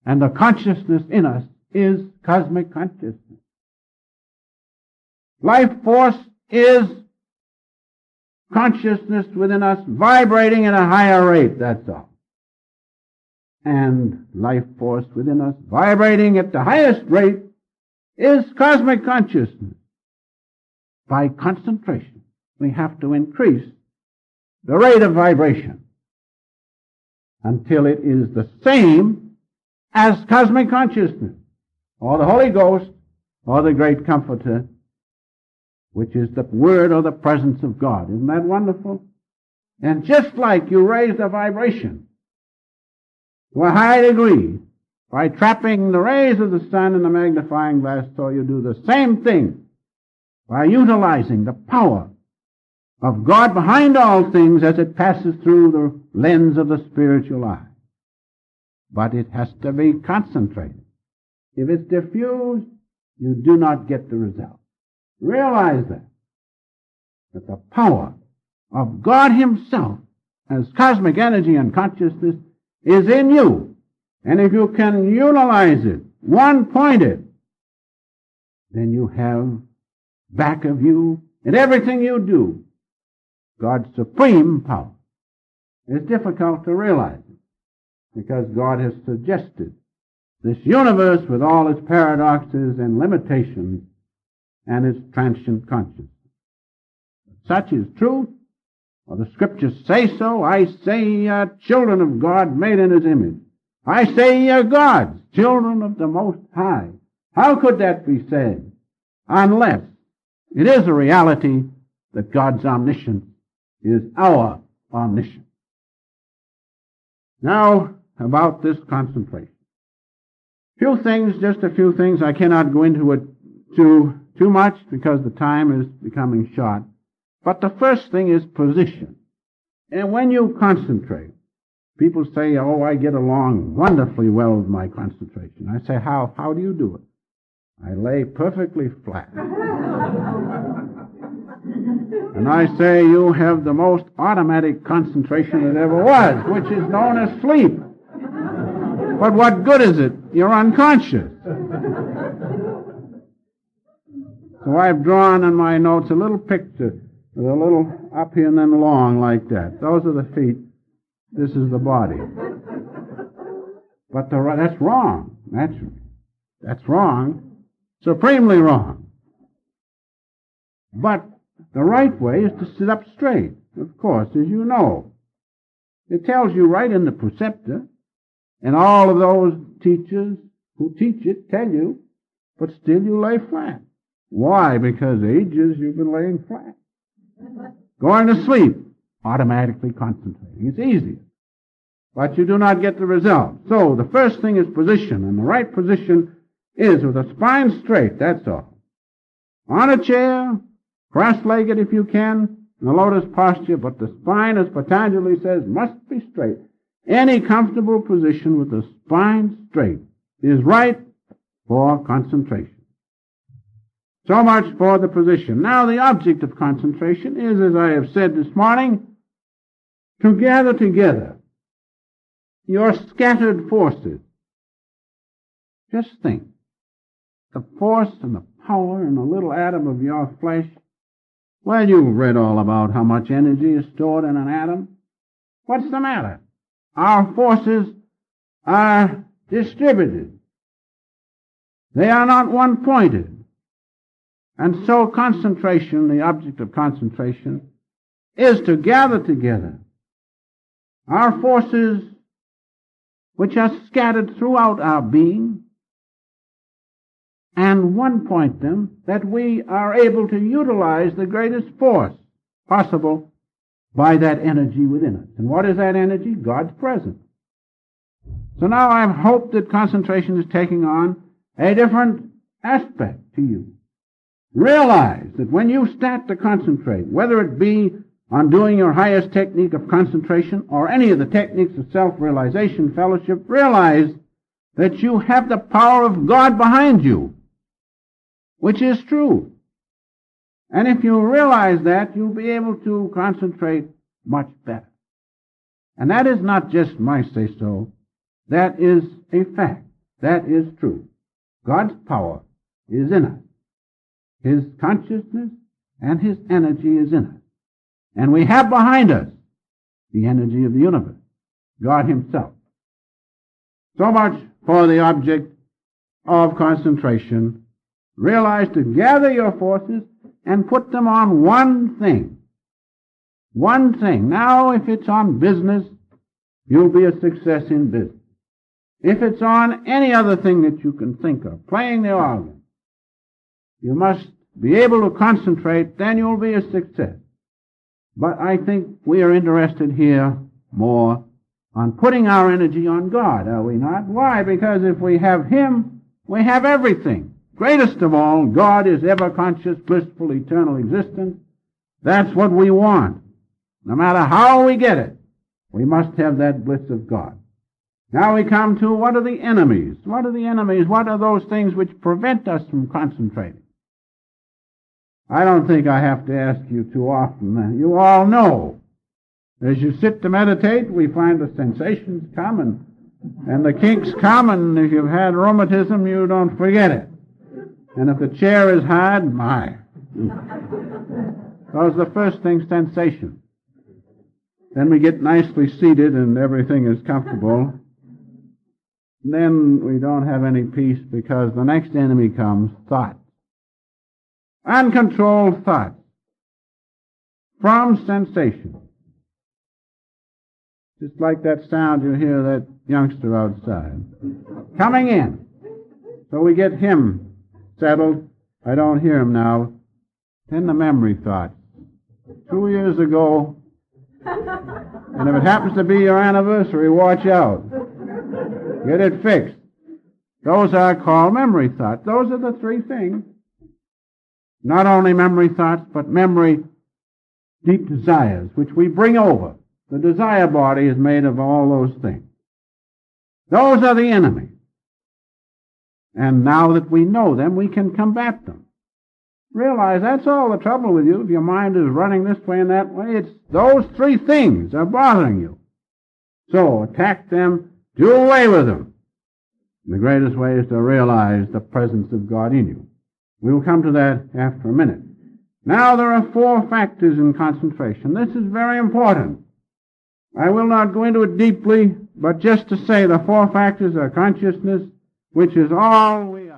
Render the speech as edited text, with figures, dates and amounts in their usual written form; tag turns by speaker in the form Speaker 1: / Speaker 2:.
Speaker 1: And the consciousness in us is cosmic consciousness. Life force is consciousness within us vibrating at a higher rate, that's all. And life force within us vibrating at the highest rate is cosmic consciousness. By concentration, we have to increase the rate of vibration until it is the same as cosmic consciousness, or the Holy Ghost, or the great Comforter, which is the Word or the presence of God. Isn't that wonderful? And just like you raise the vibration to a high degree by trapping the rays of the sun in the magnifying glass, so you do the same thing by utilizing the power of God behind all things as it passes through the lens of the spiritual eye. But it has to be concentrated. If it's diffused, you do not get the result. Realize that the power of God Himself as cosmic energy and consciousness is in you. And if you can utilize it, one-point it, then you have back of you, in everything you do, God's supreme power. It's difficult to realize it, because God has suggested this universe with all its paradoxes and limitations and its transient consciousness. Such is truth, or the Scriptures say so. I say ye are children of God, made in His image. I say ye are gods, children of the Most High. How could that be said? Unless it is a reality that God's omniscience is our omniscience. Now, about this concentration. Just a few things. I cannot go into it too much because the time is becoming short. But the first thing is position. And when you concentrate, people say, oh, I get along wonderfully well with my concentration. I say, how do you do it? I lay perfectly flat. And I say, you have the most automatic concentration that ever was, which is known as sleep. But what good is it? You're unconscious. So I've drawn in my notes a little picture with a little up here and then long like that. Those are the feet. This is the body. But that's wrong, naturally. That's wrong, supremely wrong. But the right way is to sit up straight, of course, as you know. It tells you right in the preceptor, and all of those teachers who teach it tell you, but still you lay flat. Why? Because ages you've been laying flat. Going to sleep, automatically concentrating. It's easier. But you do not get the result. So the first thing is position, and the right position is with the spine straight, that's all. On a chair, cross-legged if you can, in the lotus posture, but the spine, as Patanjali says, must be straight. Any comfortable position with the spine straight is right for concentration. So much for the position. Now the object of concentration is, as I have said this morning, to gather together your scattered forces. Just think. The force and the power in the little atom of your flesh. Well, you've read all about how much energy is stored in an atom. What's the matter? Our forces are distributed. They are not one-pointed. And so concentration, the object of concentration, is to gather together our forces which are scattered throughout our being and one-point them, that we are able to utilize the greatest force possible by that energy within us. And what is that energy? God's presence. So now I hope that concentration is taking on a different aspect to you. Realize that when you start to concentrate, whether it be on doing your highest technique of concentration or any of the techniques of self-realization fellowship, realize that you have the power of God behind you, which is true. And if you realize that, you'll be able to concentrate much better. And that is not just my say-so. That is a fact. That is true. God's power is in us. His consciousness and His energy is in us. And we have behind us the energy of the universe, God Himself. So much for the object of concentration. Realize to gather your forces and put them on one thing. One thing. Now, if it's on business, you'll be a success in business. If it's on any other thing that you can think of, playing the organ, you must be able to concentrate, then you'll be a success. But I think we are interested here more on putting our energy on God, are we not? Why? Because if we have Him, we have everything. Greatest of all, God is ever-conscious, blissful, eternal existence. That's what we want. No matter how we get it, we must have that bliss of God. Now we come to what are the enemies? What are the enemies? What are those things which prevent us from concentrating? I don't think I have to ask you too often. You all know. As you sit to meditate, we find the sensations come and the kinks come, and if you've had rheumatism, you don't forget it. And if the chair is hard, my. Those are the first thing, sensations. Then we get nicely seated and everything is comfortable. Then we don't have any peace because the next enemy comes, thought. Uncontrolled thoughts from sensation. Just like that sound you hear that youngster outside coming in. So we get him settled. I don't hear him now. Then the memory thoughts. 2 years ago, and if it happens to be your anniversary, watch out. Get it fixed. Those are called memory thoughts. Those are the three things. Not only memory thoughts, but memory deep desires, which we bring over. The desire body is made of all those things. Those are the enemy. And now that we know them, we can combat them. Realize that's all the trouble with you. If your mind is running this way and that way, it's those three things are bothering you. So attack them, do away with them. And the greatest way is to realize the presence of God in you. We'll come to that after a minute. Now there are 4 factors in concentration. This is very important. I will not go into it deeply, but just to say the 4 factors are consciousness, which is all we are.